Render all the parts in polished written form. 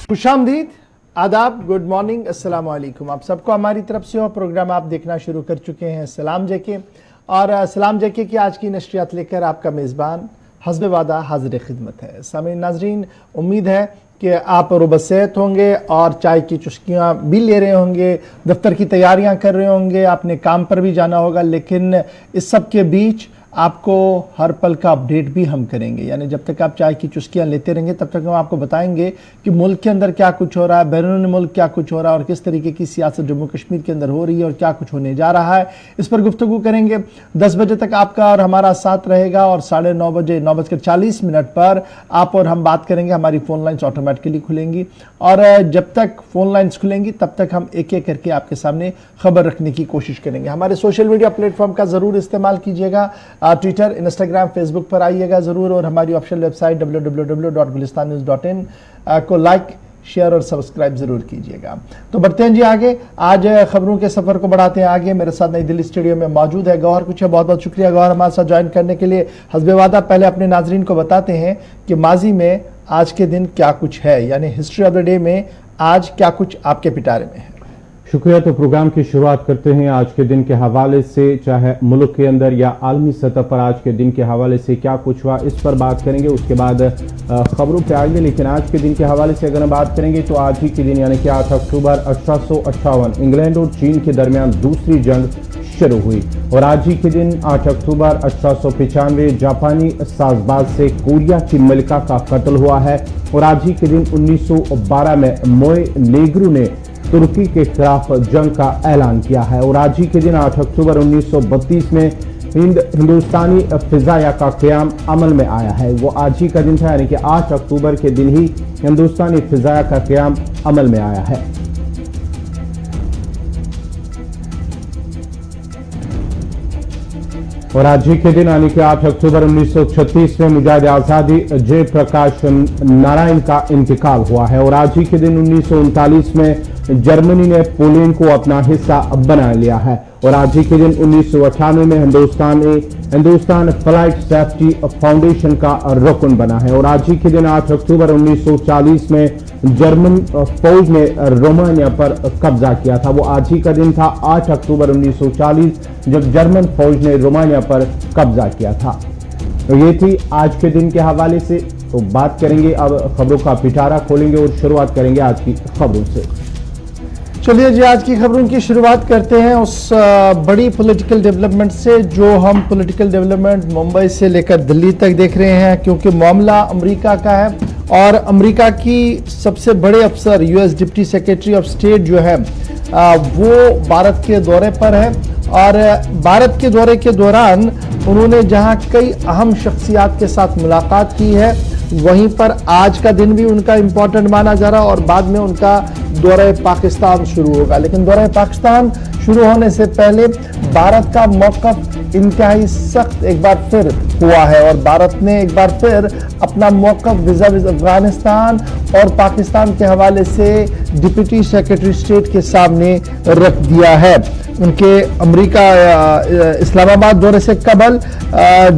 खुशामदीद, आदाब, good morning, अस्सलाम वालेकुम। आप सबको हमारी तरफ से और प्रोग्राम आप देखना शुरू कर चुके हैं सलाम जेके। और सलाम जेके की आज की नशरियात लेकर आपका मेज़बान हस्ब वादा हाजिर खिदमत है। सामीन नाज़रीन, उम्मीद है कि आप रोबसेहत होंगे और चाय की चुस्कियाँ भी ले रहे होंगे, दफ्तर की तैयारियाँ कर रहे होंगे, आपने काम पर भी जाना होगा। लेकिन इस सब के बीच आपको हर पल का अपडेट भी हम करेंगे, यानी जब तक आप चाय की चुस्कियाँ लेते रहेंगे तब तक हम आपको बताएंगे कि मुल्क के अंदर क्या कुछ हो रहा है, बैरून मुल्क क्या कुछ हो रहा है और किस तरीके की सियासत जम्मू कश्मीर के अंदर हो रही है और क्या कुछ होने जा रहा है। इस पर गुफ्तगू करेंगे। 10 बजे तक आपका और हमारा साथ रहेगा और 9:30 बजे 9:40 पर आप और हम बात करेंगे। हमारी फ़ोन लाइन्स ऑटोमेटिकली खुलेंगी और जब तक फ़ोन लाइन्स खुलेंगी तब तक हम एक एक करके आपके सामने खबर रखने की कोशिश करेंगे। हमारे सोशल मीडिया प्लेटफॉर्म का ज़रूर इस्तेमाल कीजिएगा। ट्विटर, इंस्टाग्राम, फेसबुक पर आइएगा ज़रूर और हमारी ऑफिशियल वेबसाइट www.gulistannews.in को लाइक, शेयर और सब्सक्राइब ज़रूर कीजिएगा। तो बढ़ते हैं जी आगे। आज खबरों के सफ़र को बढ़ाते हैं आगे। मेरे साथ नई दिल्ली स्टूडियो में मौजूद है गौहर कुछ है। बहुत बहुत शुक्रिया गौहर हमारे साथ ज्वाइन करने के लिए। हस्बे वादा पहले अपने नाजरीन को बताते हैं कि माजी में आज के दिन क्या कुछ है, यानी हिस्ट्री ऑफ द डे में आज क्या कुछ आपके पिटारे में है। शुक्रिया। तो प्रोग्राम की शुरुआत करते हैं आज के दिन के हवाले से, चाहे मुल्क के अंदर या आलमी सतह पर आज के दिन के हवाले से क्या कुछ हुआ इस पर बात करेंगे। उसके बाद खबरों पे आएंगे। लेकिन आज के दिन के हवाले से अगर हम बात करेंगे तो आज ही के दिन यानी कि 8 अक्टूबर 1858 इंग्लैंड और चीन के दरमियान दूसरी जंग शुरू हुई। और आज ही के दिन 8 अक्टूबर 1895 जापानी साजबाज से कोरिया की मलिका का कत्ल हुआ है। और आज ही के दिन 1912 में मोए नेग्रू ने तुर्की के खिलाफ जंग का ऐलान किया है। और आज ही के दिन 8 अक्टूबर 1932 में हिंदुस्तानी फिजाया का क़याम अमल में आया है। वो आज ही का दिन था, यानी कि 8 अक्टूबर के दिन ही हिंदुस्तानी फिजाया का क़याम अमल में आया है। और आज ही के दिन यानी कि 8 अक्टूबर 1936 में मुजाहिद आज़ादी जयप्रकाश नारायण का इंतकाल हुआ है। और आज ही के दिन 1939 में जर्मनी ने पोलैंड को अपना हिस्सा बना लिया है। और आज ही के दिन 1998 में हिंदुस्तान फ्लाइट सेफ्टी फाउंडेशन का रुकन बना है। और आज ही के दिन 8 अक्टूबर 1940 में जर्मन फौज ने रोमानिया पर कब्जा किया था। वो आज ही का दिन था 8 अक्टूबर 1940 जब जर्मन फौज ने रोमानिया पर कब्जा किया था। तो ये थी आज के दिन के हवाले से। तो बात करेंगे अब खबरों का पिटारा खोलेंगे और शुरुआत करेंगे आज की खबरों से। चलिए जी, आज की खबरों की शुरुआत करते हैं उस बड़ी पॉलिटिकल डेवलपमेंट से जो हम पॉलिटिकल डेवलपमेंट मुंबई से लेकर दिल्ली तक देख रहे हैं, क्योंकि मामला अमेरिका का है और अमेरिका की सबसे बड़े अफसर US deputy secretary of state जो है वो भारत के दौरे पर है। और भारत के दौरे के दौरान उन्होंने जहां कई अहम शख्सियात के साथ मुलाकात की है, वहीं पर आज का दिन भी उनका इम्पोर्टेंट माना जा रहा है और बाद में उनका दौरे पाकिस्तान शुरू होगा। लेकिन दौरे पाकिस्तान शुरू होने से पहले भारत का मौक़िफ़ इंतहाई सख्त एक बार फिर हुआ है और भारत ने एक बार फिर अपना मौक़िफ़ विज़ा-विज़ अफ़गानिस्तान और पाकिस्तान के हवाले से डिप्टी सेक्रेटरी स्टेट के सामने रख दिया है। उनके अमेरिका इस्लामाबाद दौरे से कबल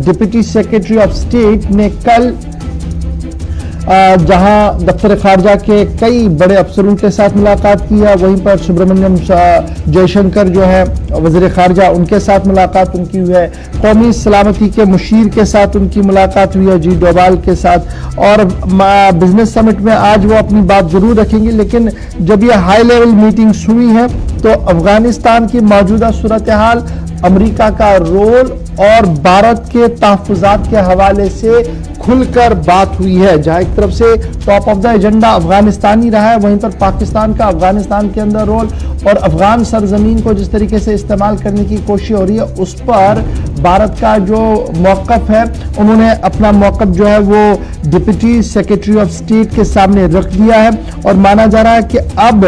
डिप्टी सेक्रेटरी ऑफ स्टेट ने कल जहां दफ्तर खारजा के कई बड़े अफसरों के साथ मुलाकात की है, वहीं पर सुब्रमण्यम जयशंकर जो है वज़ीर खारजा, उनके साथ मुलाकात उनकी हुई है। कौमी सलामती के मुशीर के साथ उनकी मुलाकात हुई है, जी डोभाल के साथ। और बिजनेस समिट में आज वो अपनी बात जरूर रखेंगे। लेकिन जब ये हाई लेवल मीटिंग्स हुई हैं तो अफगानिस्तान की मौजूदा सूरत हाल, अमेरिका का रोल और भारत के तहफ़्फ़ुज़ात के हवाले से खुलकर बात हुई है। जहाँ एक तरफ से top of the agenda Afghanistan ही रहा है, वहीं पर पाकिस्तान का अफगानिस्तान के अंदर रोल और अफगान सरजमीन को जिस तरीके से इस्तेमाल करने की कोशिश हो रही है, उस पर भारत का जो मौक़िफ़ है, उन्होंने अपना मौक़िफ़ जो है वो डिप्टी सेक्रेटरी ऑफ स्टेट के सामने रख दिया है। और माना जा रहा है कि अब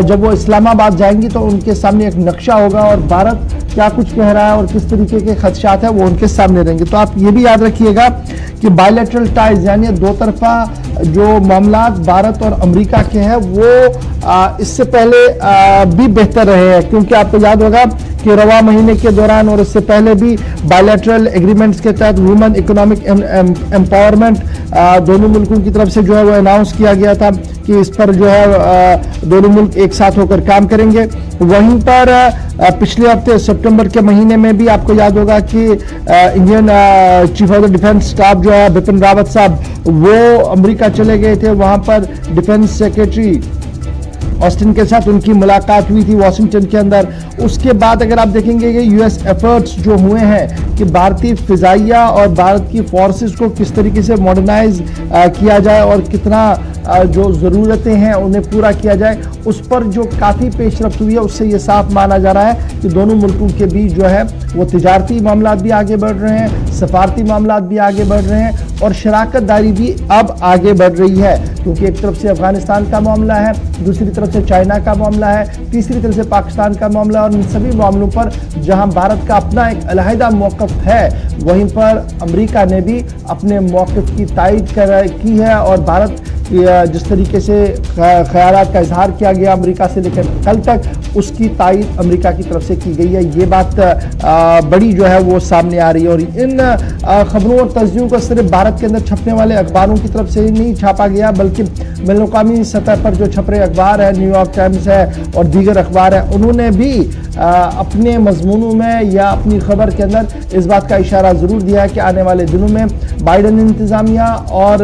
जब वो इस्लामाबाद जाएंगी तो उनके सामने एक नक्शा होगा और भारत क्या कुछ कह रहा है और किस तरीके के खदशात है वो उनके सामने रहेंगे। तो आप ये भी याद रखिएगा कि बायलैटरल टाइज यानी दो तरफा जो मामलात भारत और अमेरिका के हैं वो इससे पहले भी बेहतर रहे हैं, क्योंकि आपको याद होगा कि रवा महीने के दौरान और इससे पहले भी बायलैटरल एग्रीमेंट्स के तहत वुमेन इकोनॉमिक एम्पावरमेंट दोनों मुल्कों की तरफ से जो है वो अनाउंस किया गया था कि इस पर जो है दोनों मुल्क एक साथ होकर काम करेंगे। वहीं पर पिछले हफ्ते सितंबर के महीने में भी आपको याद होगा कि Indian chief of the defence staff जो है बिपिन रावत साहब वो अमेरिका चले गए थे। वहां पर डिफेंस सेक्रेटरी ऑस्टिन के साथ उनकी मुलाकात हुई थी वॉशिंगटन के अंदर। उसके बाद अगर आप देखेंगे कि यूएस एफर्ट्स जो हुए हैं कि भारतीय फिजाइया और भारत की फोर्सेस को किस तरीके से मॉडर्नाइज किया जाए और कितना जो ज़रूरतें हैं उन्हें पूरा किया जाए, उस पर जो काफ़ी पेशरफ्त हुई है उससे ये साफ माना जा रहा है कि दोनों मुल्कों के बीच जो है वो तिजारती मामलात भी आगे बढ़ रहे हैं, सफारती मामलात भी आगे बढ़ रहे हैं और शराकत दारी भी अब आगे बढ़ रही है। क्योंकि एक तरफ से अफगानिस्तान का मामला है, दूसरी तरफ से चाइना का मामला है, तीसरी तरफ से पाकिस्तान का मामला है और इन सभी मामलों पर जहां भारत का अपना एक अलहदा मौक़िफ़ है, वहीं पर अमेरिका ने भी अपने मौक़िफ़ की तायीद की है। और भारत जिस तरीके से ख्यालात का इजहार किया गया अमेरिका से लेकर कल तक, उसकी तायीद अमेरिका की तरफ से की गई है। ये बात बड़ी जो है वो सामने आ रही है। और इन खबरों और तस्दीकों को सिर्फ भारत के अंदर छपने वाले अखबारों की तरफ से ही नहीं छापा गया, बल्कि बैनुल-अक़वामी सतह पर जो छप रहे अखबार है, न्यूयॉर्क टाइम्स है और दीगर अखबार है, उन्होंने भी अपने मजमूनों में या अपनी खबर के अंदर इस बात का इशारा ज़रूर दिया है कि आने वाले दिनों में बाइडन इंतज़ामिया और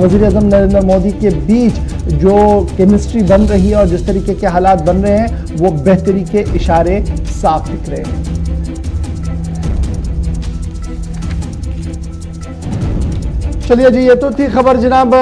वज़ीर-ए-आज़म नरेंद्र मोदी के बीच जो केमिस्ट्री बन रही है और जिस तरीके के हालात बन रहे हैं वो बेहतरी के इशारे साफ दिख रहे हैं। चलिए जी, ये तो थी खबर जनाब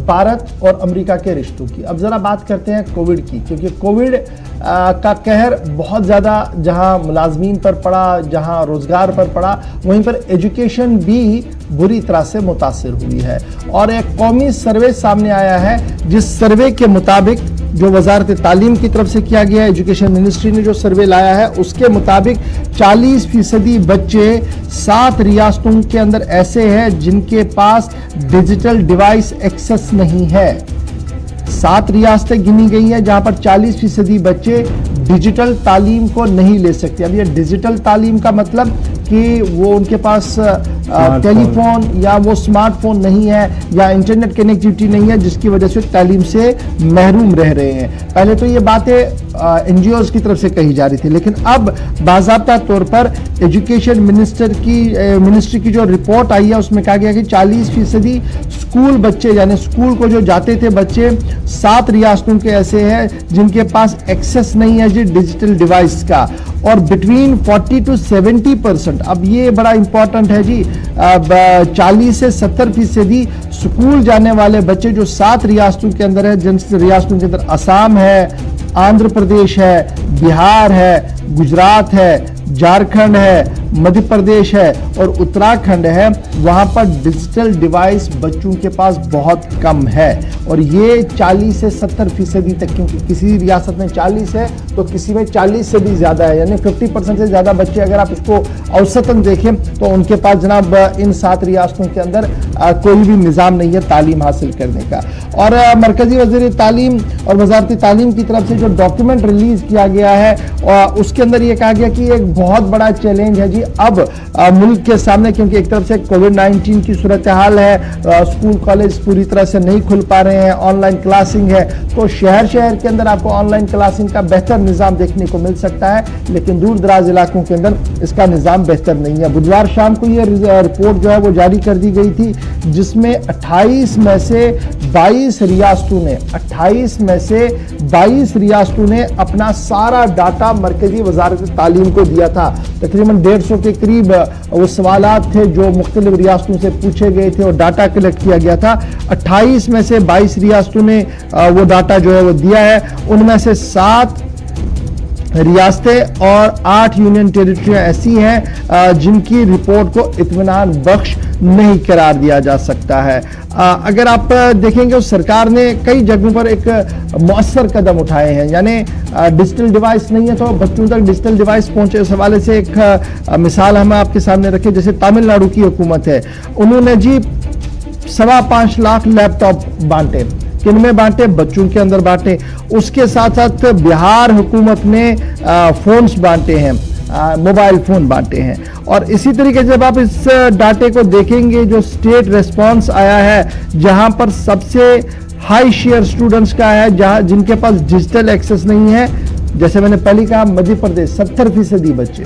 भारत और अमेरिका के रिश्तों की। अब जरा बात करते हैं कोविड की, क्योंकि कोविड का कहर बहुत ज़्यादा जहां मुलाजमीन पर पड़ा, जहां रोज़गार पर पड़ा, वहीं पर एजुकेशन भी बुरी तरह से मुतासिर हुई है। और एक कौमी सर्वे सामने आया है, जिस सर्वे के मुताबिक जो वजारत तालीम की तरफ से किया गया, एजुकेशन मिनिस्ट्री ने जो सर्वे लाया है, उसके मुताबिक 40% बच्चे 7 रियासतों के अंदर ऐसे हैं जिनके पास डिजिटल डिवाइस एक्सेस नहीं है। 7 रियासतें गिनी गई हैं जहां पर 40% बच्चे डिजिटल तालीम को नहीं ले सकते। अब ये डिजिटल तालीम का मतलब कि वो उनके पास टेलीफोन या वो स्मार्टफोन नहीं है या इंटरनेट कनेक्टिविटी नहीं है, जिसकी वजह से तालीम से महरूम रह रहे हैं। पहले तो ये बातें एनजीओज की तरफ से कही जा रही थी, लेकिन अब बाज़ाब्ता तौर पर एजुकेशन मिनिस्ट्री की जो रिपोर्ट आई है उसमें कहा गया कि 40% स्कूल बच्चे, यानी स्कूल को जो जाते थे बच्चे, 7 रियासतों के ऐसे हैं जिनके पास एक्सेस नहीं है जी डिजिटल डिवाइस का। और बिटवीन 40 to 70%, अब ये बड़ा इंपॉर्टेंट है जी, 40 से 70% स्कूल जाने वाले बच्चे जो 7 रियासतों के अंदर है, जिन रियासतों के अंदर असम है, आंध्र प्रदेश है, बिहार है, गुजरात है, झारखंड है, मध्य प्रदेश है और उत्तराखंड है, वहां पर डिजिटल डिवाइस बच्चों के पास बहुत कम है। और ये 40 से 70% तक, क्योंकि किसी रियासत में 40 है तो किसी में 40 से भी ज्यादा है, यानी 50% से ज्यादा बच्चे अगर आप इसको औसतन देखें तो उनके पास जनाब इन 7 रियासतों के अंदर कोई भी निज़ाम नहीं है तालीम हासिल करने का। और मरकजी वज़ीर तालीम और वजारती तालीम की तरफ से जो डॉक्यूमेंट रिलीज किया गया है उसके अंदर ये कहा गया कि एक बहुत बड़ा चैलेंज है जी अब मुल्क के सामने, क्योंकि एक तरफ से कोविड-19 की सूरत हाल है, स्कूल कॉलेज पूरी तरह से नहीं खुल पा रहे हैं, ऑनलाइन क्लासिंग है, तो शहर के अंदर आपको ऑनलाइन क्लासिंग का बेहतर निज़ाम देखने को मिल सकता है, लेकिन दूर दराज इलाकों के अंदर इसका निज़ाम बेहतर नहीं है। बुधवार शाम को ये रिपोर्ट जो है वो जारी कर दी गई थी, जिसमें 28 में से 22 रियासतों ने अपना सारा डाटा मरकजी वजारत तालीम को दिया था। तकरीबन 150 के करीब वो सवालात थे जो मुख्तलिफ रियासतों से पूछे गए थे और डाटा कलेक्ट किया गया था। 28 में से 22 रियासतों ने वो डाटा जो है वो दिया है। उनमें से 7 रियासतें और 8 यूनियन टेरिटरियां ऐसी हैं जिनकी रिपोर्ट को इत्मीनान बख्श नहीं करार दिया जा सकता है। अगर आप देखेंगे सरकार ने कई जगहों पर एक मौसर कदम उठाए हैं, यानी डिजिटल डिवाइस नहीं है तो बच्चों तक डिजिटल डिवाइस पहुंचे। इस हवाले से एक मिसाल हम आपके सामने रखें, जैसे तमिलनाडु की हुकूमत है, उन्होंने जी 5.25 लाख लैपटॉप बांटे। किन में बांटे? बच्चों के अंदर बांटे। उसके साथ साथ बिहार हुकूमत ने फोन्स बांटे हैं, मोबाइल फोन बांटे हैं। और इसी तरीके से जब आप इस डाटे को देखेंगे, जो स्टेट रेस्पॉन्स आया है, जहां पर सबसे हाई शेयर स्टूडेंट्स का है जहां जिनके पास डिजिटल एक्सेस नहीं है। जैसे मैंने पहले कहा, मध्य प्रदेश 70% बच्चे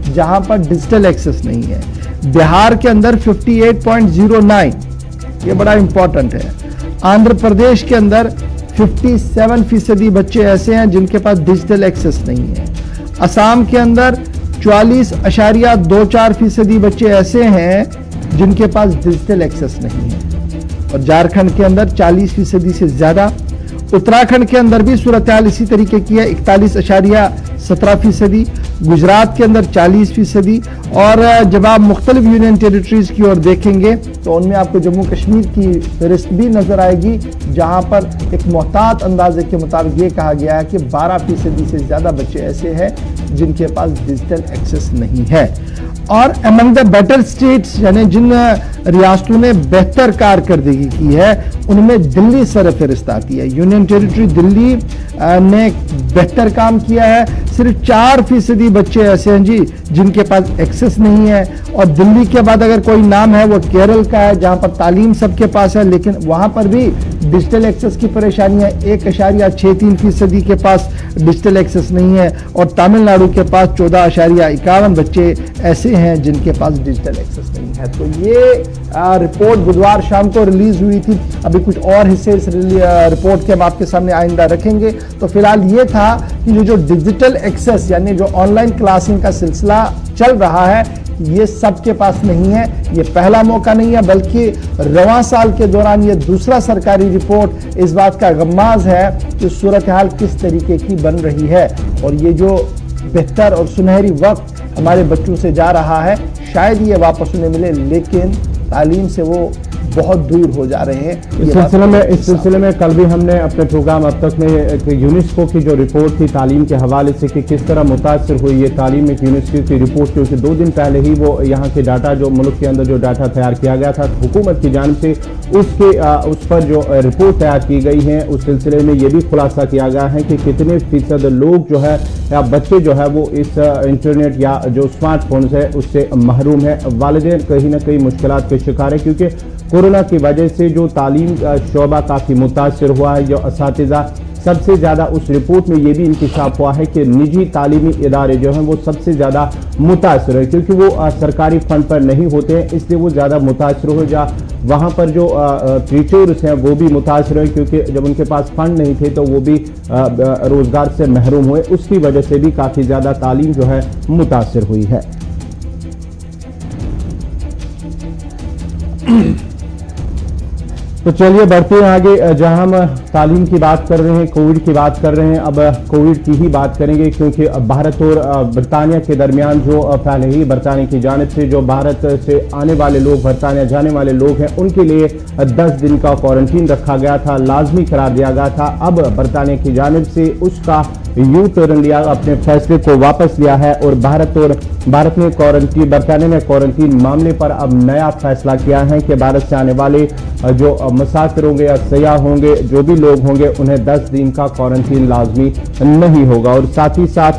जहां पर डिजिटल एक्सेस नहीं है। बिहार के अंदर 58.09, ये बड़ा इंपॉर्टेंट है। आंध्र प्रदेश के अंदर 57% बच्चे ऐसे हैं जिनके पास डिजिटल एक्सेस नहीं है। असम के अंदर 44.24% बच्चे ऐसे हैं जिनके पास डिजिटल एक्सेस नहीं है। और झारखंड के अंदर 40% से ज्यादा। उत्तराखंड के अंदर भी सूरत हाल इसी तरीके की है, 41.17%। गुजरात के अंदर 40%। और जब आप मुख्तलिफ यूनियन टेरिटरीज की ओर देखेंगे तो उनमें आपको जम्मू कश्मीर की फहरिस्त भी नजर आएगी, जहां पर एक मोहतात अंदाजे के मुताबिक ये कहा गया है कि 12% से ज्यादा बच्चे ऐसे हैं जिनके पास डिजिटल एक्सेस नहीं है। और अमंग द बेटर स्टेट्स, यानी जिन रियासतों ने बेहतर कारकर्दगी की है, उनमें दिल्ली सरफहरिस्त आती है। यूनियन टेरिटरी दिल्ली ने बेहतर काम किया है। सिर्फ 4% बच्चे ऐसे हैं जी जिनके पास एक्सेस नहीं है। और दिल्ली के बाद अगर कोई नाम है वो केरल का है, जहां पर तालीम सबके पास है, लेकिन वहां पर भी डिजिटल एक्सेस की परेशानी है। 1.63% के पास डिजिटल एक्सेस नहीं है। और तमिलनाडु के पास 14.51 बच्चे ऐसे हैं जिनके पास डिजिटल एक्सेस नहीं है। तो ये रिपोर्ट बुधवार शाम को रिलीज हुई थी। अभी कुछ और हिस्से इस रिपोर्ट के हम आपके सामने आइंदा रखेंगे। तो फिलहाल ये था कि जो डिजिटल एक्सेस यानी जो ऑनलाइन क्लासिंग का सिलसिला चल रहा है, ये सबके पास नहीं है। ये पहला मौका नहीं है, बल्कि रवां साल के दौरान ये दूसरा सरकारी रिपोर्ट इस बात का गम्माज है कि सूरत हाल किस तरीके की बन रही है। और ये जो बेहतर और सुनहरी वक्त हमारे बच्चों से जा रहा है, शायद ये वापस उन्हें मिले, लेकिन तालीम से वो बहुत दूर हो जा रहे हैं। इस सिलसिले में कल भी हमने अपने प्रोग्राम अब तक में यूनेस्को की जो रिपोर्ट थी तालीम के हवाले से कि किस तरह मुतासर हुई ये तालीम, एक यूनेस्को की रिपोर्ट, क्योंकि 2 दिन पहले ही वो यहाँ के डाटा, जो मुल्क के अंदर जो डाटा तैयार किया गया था हुकूमत की जानिब से, उस पर जो रिपोर्ट तैयार की गई है, उस सिलसिले में ये भी खुलासा किया गया है कि कितने फीसद लोग जो है या बच्चे जो है वो इस इंटरनेट या जो स्मार्टफोन है उससे महरूम है। वालिदैन कहीं ना कहीं मुश्किलात के शिकार है, क्योंकि कोरोना की वजह से जो तालीम शोबा काफ़ी मुतासर हुआ है। जो असातिज़ा सबसे ज़्यादा, उस रिपोर्ट में ये भी इंकशाफ हुआ है कि निजी तालीमी इदारे जो हैं वो सबसे ज़्यादा मुतासर है, क्योंकि वो सरकारी फंड पर नहीं होते हैं, इसलिए वो ज़्यादा मुतासर हो जा। वहाँ पर जो टीचर्स हैं वो भी मुतासर है, क्योंकि जब उनके पास फंड नहीं थे तो वो भी रोज़गार से महरूम हुए। उसकी वजह से भी काफ़ी ज़्यादा तालीम जो है मुतासर हुई है। तो चलिए बढ़ते हैं आगे, जहां हम तालीम की बात कर रहे हैं, कोविड की बात कर रहे हैं। अब कोविड की ही बात करेंगे, क्योंकि भारत और बरतानिया के दरमियान जो पहले ही बरतानिया की जानिब से जो भारत से आने वाले लोग, बरतानिया जाने वाले लोग हैं, उनके लिए 10 दिन का क्वारंटीन रखा गया था, लाजमी करार दिया गया था। अब बरतानिया की जानिब से उसका यू टर्न लिया, अपने फैसले को वापस लिया है और भारत ने बरतानिया में क्वारंटीन मामले पर अब नया फैसला किया है कि भारत से आने वाले जो मुसाफिर होंगे या सयाह होंगे, जो भी लोग होंगे, उन्हें 10 दिन का क्वारंटीन लाजमी नहीं होगा। और साथ ही साथ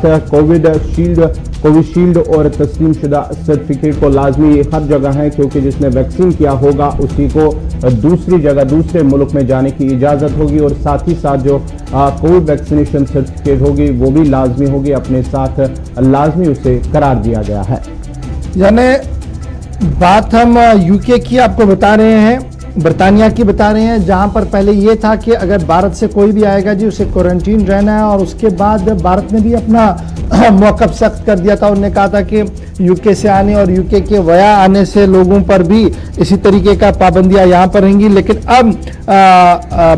कोविशील्ड और तस्लीम शुदा सर्टिफिकेट को लाजमी हर जगह है, क्योंकि जिसने वैक्सीन किया होगा उसी को दूसरी जगह, दूसरे मुल्क में जाने की इजाज़त होगी। और साथ ही साथ जो कोविड वैक्सीनेशन सर्टिफिकेट होगी वो भी लाजमी होगी, अपने साथ लाजमी उसे करार दिया गया है। यानी बात हम यूके की आपको बता रहे हैं, बरतानिया की बता रहे हैं, जहां पर पहले ये था कि अगर भारत से कोई भी आएगा जी उसे क्वारंटीन रहना है। और उसके बाद भारत ने भी अपना मौक़िफ़ सख्त कर दिया था। उन्होंने कहा था कि यूके से आने और यूके के वया आने से लोगों पर भी इसी तरीके का पाबंदियां यहाँ पर रहेंगी। लेकिन अब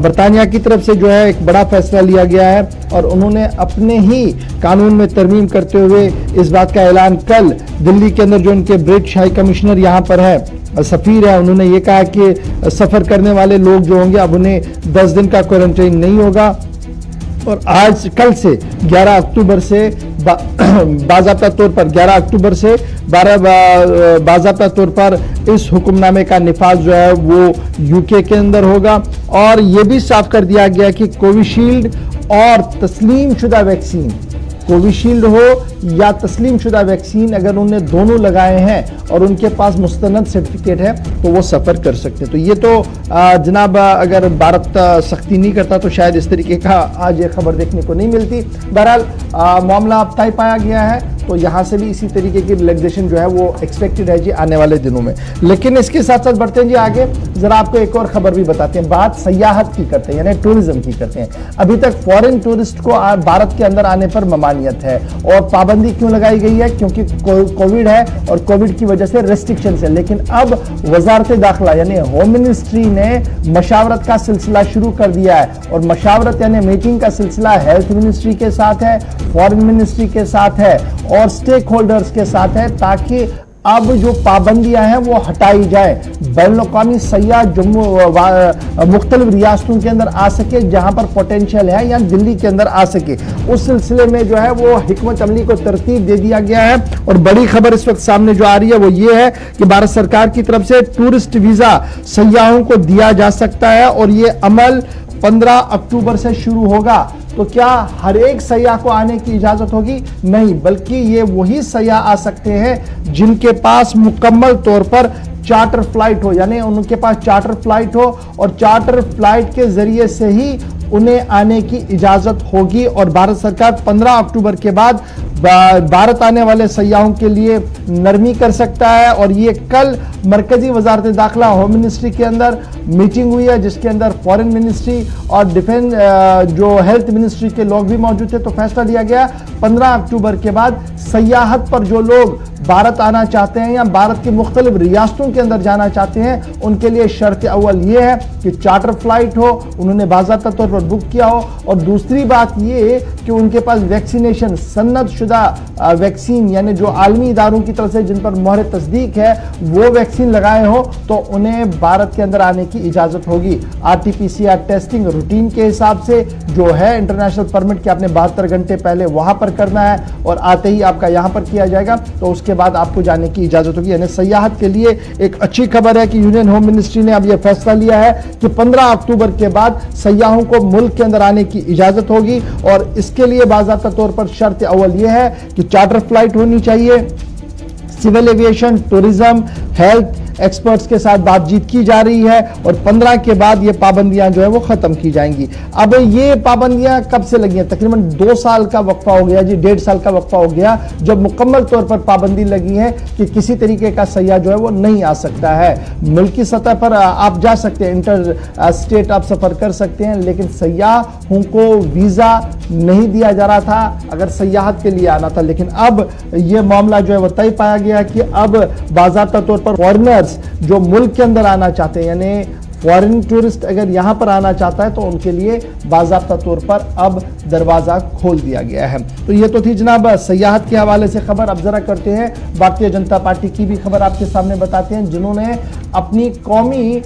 बरतानिया की तरफ से जो है एक बड़ा फैसला लिया गया है और उन्होंने अपने ही कानून में तरमीम करते हुए इस बात का ऐलान कल दिल्ली के अंदर जो उनके ब्रिटिश हाई कमिश्नर यहाँ पर है, सफ़ीर है, उन्होंने ये कहा कि सफ़र करने वाले लोग जो होंगे अब उन्हें 10 दिन का क्वारंटीन नहीं होगा। और आज कल से 11 अक्टूबर से बाज़ाब्ता तौर पर 11 अक्टूबर से 12 बाज़ाब्ता तौर पर इस हुक्मनामे का निफाज जो है वो यूके के अंदर होगा। और ये भी साफ कर दिया गया कि कोविशील्ड और तस्लीम शुदा वैक्सीन कोविशील्ड हो या तस्लीम शुदा वैक्सीन, अगर उन्हें दोनों लगाए हैं और उनके पास मुस्तनद सर्टिफिकेट है तो वो सफ़र कर सकते हैं। तो ये तो जनाब अगर भारत सख्ती नहीं करता तो शायद इस तरीके का आज ये खबर देखने को नहीं मिलती। बहरहाल मामला अब तय पाया गया है, तो यहाँ से भी इसी तरीके की रिलैक्सेशन जो है वो एक्सपेक्टेड है जी आने वाले दिनों में। लेकिन इसके साथ साथ बढ़ते हैं जी आगे, जरा आपको एक और खबर भी बताते हैं। बात सयाहत की करते हैं, यानी टूरिज्म की करते हैं। अभी तक फॉरेन टूरिस्ट को भारत के अंदर आने पर ममानियत है, और पाबंदी क्यों लगाई गई है? क्योंकि कोविड है और कोविड की वजह से रेस्ट्रिक्शन है। लेकिन अब वजारत दाखिला यानी होम मिनिस्ट्री ने मशावरत का सिलसिला शुरू कर दिया है, और मशावरत यानी मीटिंग का सिलसिला हेल्थ मिनिस्ट्री के साथ है, फॉरेन मिनिस्ट्री के साथ है और स्टेक होल्डर्स के साथ है, ताकि अब जो पाबंदियां हैं वो हटाई जाए। बैनुल-अक़वामी सयाह जम्मू मुख्तलिफ रियासतों के अंदर आ सके जहां पर पोटेंशियल है, या दिल्ली के अंदर आ सके, उस सिलसिले में जो है वो हिकमत अमली को तरतीब दे दिया गया है। और बड़ी खबर इस वक्त सामने जो आ रही है वो ये है कि भारत सरकार की तरफ से टूरिस्ट वीजा सयाहों को दिया जा सकता है, और ये अमल 15 अक्टूबर से शुरू होगा। तो क्या हर एक सयाह को आने की इजाजत होगी? नहीं, बल्कि ये वही सयाह आ सकते हैं जिनके पास मुकम्मल तौर पर चार्टर फ्लाइट हो, यानी उनके पास चार्टर फ्लाइट हो, और चार्टर फ्लाइट के जरिए से ही उन्हें आने की इजाजत होगी। और भारत सरकार 15 अक्टूबर के बाद भारत आने वाले सयाहों के लिए नरमी कर सकता है। और ये कल मरकजी वजारत दाखिला होम मिनिस्ट्री के अंदर मीटिंग हुई है, जिसके अंदर फॉरेन मिनिस्ट्री और डिफेंस जो हेल्थ मिनिस्ट्री के लोग भी मौजूद थे। तो फैसला लिया गया 15 अक्टूबर के बाद सयाहत पर जो लोग भारत आना चाहते हैं या भारत की मुख्तलिफ रियासतों के अंदर जाना चाहते हैं, उनके लिए शर्त अव्वल ये है कि चार्टर फ्लाइट हो, उन्होंने बाज़ाब्ता तौर पर बुक किया हो, और दूसरी बात ये कि उनके पास वैक्सीनेशन सन्नद शुदा वैक्सीन यानी जो आलमी इदारों की तरफ से जिन पर मोहर तस्दीक है वो वैक्सीन लगाए हो, तो उन्हें भारत के अंदर आने की इजाज़त होगी। RT-PCR टेस्टिंग रूटीन के हिसाब से जो है इंटरनेशनल परमिट के आपने 72 घंटे पहले वहां पर करना है, और आते ही आपका यहां पर किया जाएगा, तो उसके बाद आपको जाने की इजाजत होगी। यानी सयाहत के लिए एक अच्छी खबर है कि यूनियन होम मिनिस्ट्री ने अब यह फैसला लिया है कि 15 अक्टूबर के बाद सयाहों को मुल्क के अंदर आने की इजाजत होगी। और इसके लिए बाज़ाब्ता तौर पर शर्त अव्वल यह है कि चार्टर फ्लाइट होनी चाहिए, civil aviation, tourism, health experts के साथ बातचीत की जा रही है, और 15 के बाद ये पाबंदियां जो है वो खत्म की जाएंगी। अब ये पाबंदियां कब से लगी हैं? तकरीबन 2 साल का वक्फा हो गया जी, 1.5 साल का वक्फा हो गया जब मुकम्मल तौर पर पाबंदी लगी है कि किसी तरीके का सयाह जो है वो नहीं आ सकता है। मुल्की सतह पर आप जा सकते हैं, इंटर स्टेट आप सफर कर सकते हैं, लेकिन सयाहों को वीजा नहीं दिया जा रहा था अगर सयाहत के लिए आना था। लेकिन अब यह मामला जो है वो तय पाया गया कि अब बाज़ाब्ता तौर पर फॉरेनर्स जो मुल्क के अंदर आना चाहते हैं, यानी फॉरेन टूरिस्ट अगर यहां पर आना चाहता है तो उनके लिए बाज़ाब्ता तौर पर अब दरवाजा खोल दिया गया है। तो ये तो थी जनाब सयाहत के हवाले से खबर। अब जरा करते हैं भारतीय जनता पार्टी की भी खबर आपके सामने बताते हैं, जिन्होंने अपनी कौमी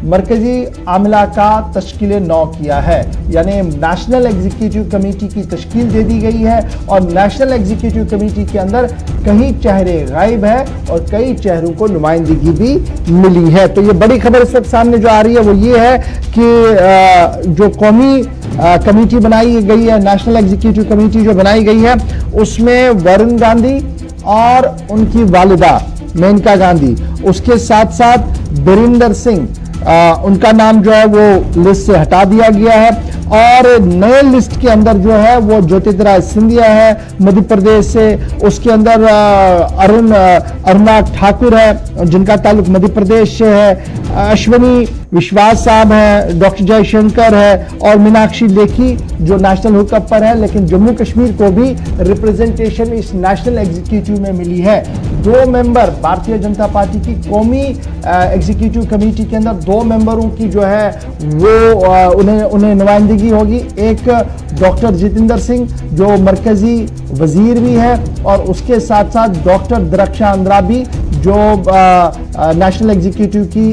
मरकजी आमिला का तश्कील नौ किया है, यानी नेशनल एग्जीक्यूटिव कमेटी की तश्कील दे दी गई है। और नेशनल एग्जीक्यूटिव कमेटी के अंदर कई चेहरे गायब है और कई चेहरों को नुमाइंदगी भी मिली है। तो ये बड़ी खबर इस वक्त सामने जो आ रही है वो ये है कि जो कौमी कमेटी बनाई गई है, नेशनल एग्जीक्यूटिव कमेटी जो बनाई गई है, उसमें वरुण गांधी और उनकी वालिदा मेनका गांधी, उसके साथ साथ बीरेंद्र सिंह, उनका नाम जो है वो लिस्ट से हटा दिया गया है। और नए लिस्ट के अंदर जो है वो ज्योतिरादित्य सिंधिया है मध्य प्रदेश से, उसके अंदर अरुणा ठाकुर है जिनका ताल्लुक मध्य प्रदेश से है, अश्विनी विश्वास साहब है, डॉक्टर जयशंकर है, और मीनाक्षी लेखी जो नेशनल हुकअप पर है, लेकिन जम्मू कश्मीर को भी रिप्रेजेंटेशन इस नेशनल एग्जीक्यूटिव में मिली है। 2 मेंबर भारतीय जनता पार्टी की कौमी एग्जीक्यूटिव कमेटी के अंदर 2 मेंबरों की जो है वो उन्हें नुमाइंदगी होगी। एक डॉक्टर जितेंद्र सिंह जो मरकजी वजीर भी है, और उसके साथ साथ डॉक्टर दरख्शां अंद्राबी जो नेशनल एग्जीक्यूटिव की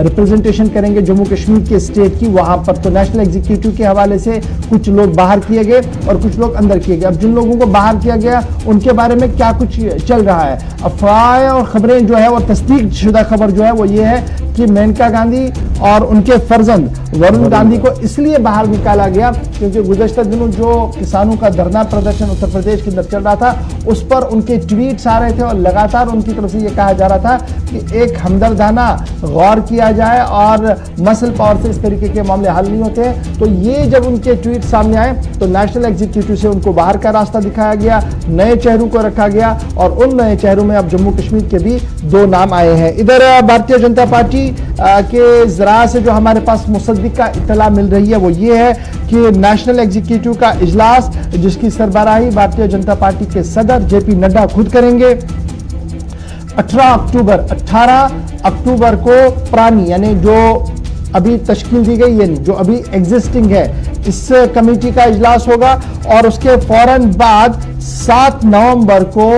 रिप्रेजेंटेशन करेंगे जम्मू कश्मीर के स्टेट की वहां पर। तो नेशनल एग्जीक्यूटिव के हवाले से कुछ लोग बाहर किए गए और कुछ लोग अंदर किए गए। अब जिन लोगों को बाहर किया गया उनके बारे में क्या कुछ चल रहा है, अफवाहें और खबरें जो है और तस्दीक शुदा खबर जो है वो ये है कि मेनका गांधी और उनके फर्जंद वरुण गांधी को इसलिए बाहर हाल निकाला गया, क्योंकि गुज़श्ता दिनों जो किसानों का धरना प्रदर्शन उत्तर प्रदेश के अंदर चल रहा था उस पर उनके ट्वीट्स आ रहे थे और लगातार उनकी तरफ से ये कहा जा रहा था कि एक हमदर्दाना गौर किया जाए और मसल पावर से इस तरीके के मामले हल नहीं होते हैं। तो ये जब उनके ट्वीट सामने आए तो नेशनल एग्जीक्यूटिव से उनको बाहर का रास्ता दिखाया गया, नए चेहरों को रखा गया और उन नए चेहरों में अब जम्मू कश्मीर के भी 2 नाम आए हैं। इधर भारतीय जनता पार्टी के जरा से जो हमारे पास मुसद्दिका इत्तला मिल रही है वो ये है कि नेशनल एग्जीक्यूटिव का इजलास जिसकी सरबराही भारतीय जनता पार्टी के सदर जेपी नड्डा खुद करेंगे, 18 अक्टूबर को पुरानी यानी जो अभी तश्कील दी गई है, जो अभी एग्जिस्टिंग है, इस कमेटी का इजलास होगा और उसके फौरन बाद 7 नवंबर को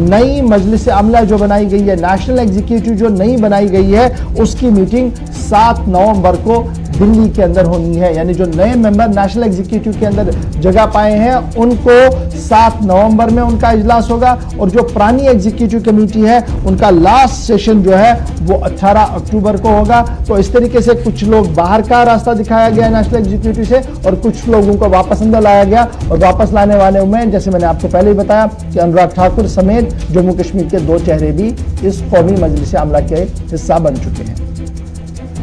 नई मजलिस अमला जो बनाई गई है, नेशनल एग्जीक्यूटिव जो नई बनाई गई है, उसकी मीटिंग 7 नवंबर को दिल्ली के अंदर होनी है। यानी जो नए मेंबर नेशनल एग्जीक्यूटिव के अंदर जगह पाए हैं उनको 7 नवंबर में उनका इजलास होगा और जो पुरानी एग्जीक्यूटिव कमेटी है उनका लास्ट सेशन जो है वो 18 अक्टूबर को होगा। तो इस तरीके से कुछ लोग बाहर का रास्ता दिखाया गया नेशनल एग्जीक्यूटिव से और कुछ लोगों को वापस अंदर लाया गया और वापस लाने वाले में जैसे मैंने आपको पहले ही बताया कि अनुराग ठाकुर समेत जम्मू कश्मीर के 2 चेहरे भी इस कौमी मजलिस आमला के हिस्सा बन चुके हैं।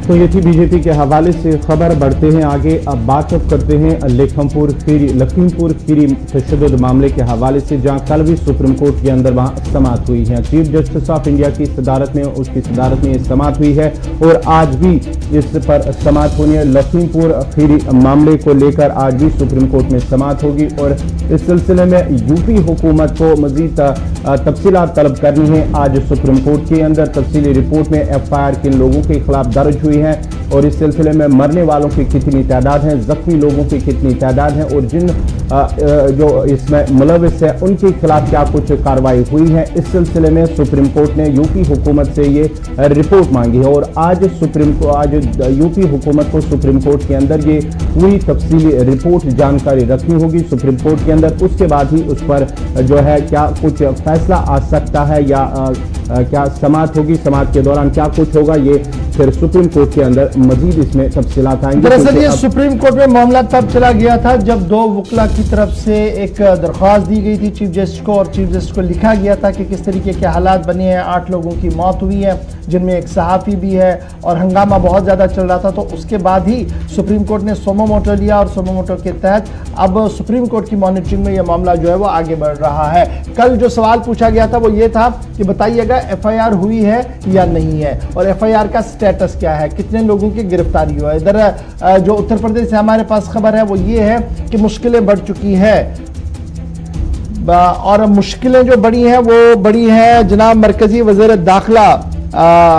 तो ये थी बीजेपी के हवाले से खबर। बढ़ते हैं आगे, अब बात करते हैं लखीमपुर खीरी तशद्दुद मामले के हवाले से, जहां कल भी सुप्रीम कोर्ट के अंदर वहां समाअत हुई है। चीफ जस्टिस ऑफ इंडिया की सदारत में ये समाअत हुई है और आज भी इस पर समाअत होनी है। लखीमपुर खीरी मामले को लेकर आज भी सुप्रीम कोर्ट में समाअत होगी और इस सिलसिले में यूपी हुकूमत को मजीद तफसीलात तलब करनी है। आज सुप्रीम कोर्ट के अंदर तफसीली रिपोर्ट में FIR किन लोगों के खिलाफ दर्ज हुई है और इस सिलसिले में मरने वालों की कितनी तादाद है, जख्मी लोगों की कितनी तादाद है और जिन जो इसमें मुलविस है उनके खिलाफ क्या कुछ कार्रवाई हुई है, इस सिलसिले में सुप्रीम कोर्ट ने यूपी हुकूमत से ये रिपोर्ट मांगी है और आज यूपी हुकूमत को सुप्रीम कोर्ट के अंदर ये पूरी तफसीली रिपोर्ट जानकारी रखनी होगी सुप्रीम कोर्ट के अंदर। उसके बाद ही उस पर जो है क्या कुछ फैसला आ सकता है या क्या समाअत होगी, समाअत के दौरान क्या कुछ होगा, ये फिर सुप्रीम कोर्ट के अंदर मजीद इसमें तफसीलात आएंगे। दरअसल ये सुप्रीम कोर्ट में मामला तब चला गया था जब 2 वकला की तरफ से एक दरख्वास्त दी गई थी चीफ जस्टिस को और चीफ जस्टिस को लिखा गया था कि किस तरीके के हालात बने हैं। 8 लोगों की मौत हुई है जिनमें एक सहाफ़ी भी है और हंगामा बहुत ज़्यादा चल रहा था। तो उसके बाद ही सुप्रीम कोर्ट ने सोमो मोटो लिया और सोमो मोटो के तहत अब सुप्रीम कोर्ट की मॉनिटरिंग में यह मामला जो है वो आगे बढ़ रहा है। कल जो सवाल पूछा गया था वो ये था कि बताइएगा FIR हुई है या नहीं है और FIR का स्टेटस क्या है, कितने लोगों की गिरफ्तारी हुआ है। इधर जो उत्तर प्रदेश से हमारे पास खबर है वो ये है कि मुश्किलें बढ़ चुकी है और मुश्किलें जो बड़ी हैं वो बड़ी हैं जनाब मरकजी वज़ीर दाखिला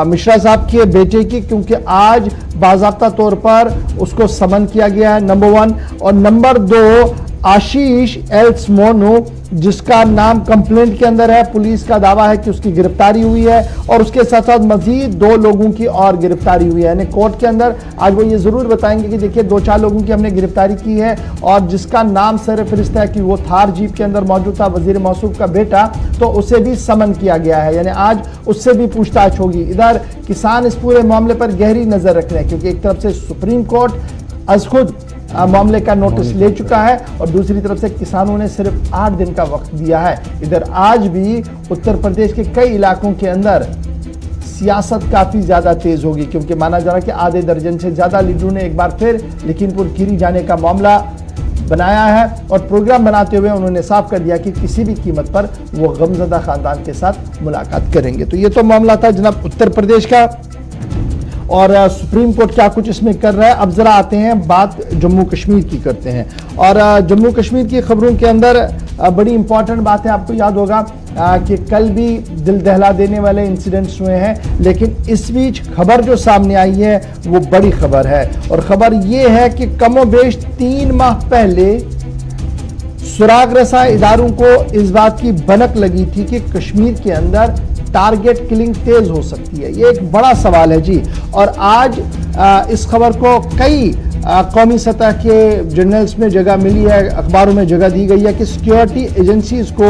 मिश्रा साहब के बेटे की, क्योंकि आज बाज़ाब्ता तौर पर उसको समन किया गया है, नंबर 1। और नंबर 2 आशीष एल्स मोनू जिसका नाम कंप्लेंट के अंदर है, पुलिस का दावा है कि उसकी गिरफ्तारी हुई है और उसके साथ साथ मजीद 2 लोगों की और गिरफ्तारी हुई है। यानी कोर्ट के अंदर आज वो ये जरूर बताएंगे कि देखिए 2-4 लोगों की हमने गिरफ्तारी की है और जिसका नाम सर फहरिस्त है कि वो थार जीप के अंदर मौजूद था वजीर मौसूफ का बेटा, तो उसे भी समन किया गया है, यानी आज उससे भी पूछताछ होगी। इधर किसान इस पूरे मामले पर गहरी नजर रख रहे हैं क्योंकि एक तरफ से सुप्रीम कोर्ट आज खुद मामले का नोटिस ले चुका है और दूसरी तरफ से किसानों ने सिर्फ 8 दिन का वक्त दिया है। इधर आज भी उत्तर प्रदेश के कई इलाकों के अंदर सियासत काफी ज्यादा तेज होगी क्योंकि माना जा रहा है कि आधे दर्जन से ज्यादा लीडरों ने एक बार फिर लखीमपुर खीरी जाने का मामला बनाया है और प्रोग्राम बनाते हुए उन्होंने साफ कर दिया कि किसी भी कीमत पर वो गमज़दा खानदान के साथ मुलाकात करेंगे। तो ये तो मामला था जनाब उत्तर प्रदेश का और सुप्रीम कोर्ट क्या कुछ इसमें कर रहा है। अब जरा आते हैं बात जम्मू कश्मीर की करते हैं और जम्मू कश्मीर की खबरों के अंदर बड़ी इंपॉर्टेंट बात है। आपको याद होगा कि कल भी दिल दहला देने वाले इंसिडेंट्स हुए हैं, लेकिन इस बीच खबर जो सामने आई है वो बड़ी खबर है और खबर ये है कि कमोबेश 3 माह पहले सुराग रसा इदारों को इस बात की भनक लगी थी कि कश्मीर के अंदर टारगेट किलिंग तेज हो सकती है। ये एक बड़ा सवाल है जी और आज इस खबर को कई कौमी सतह के जर्नल्स में जगह मिली है, अखबारों में जगह दी गई है कि सिक्योरिटी एजेंसीज को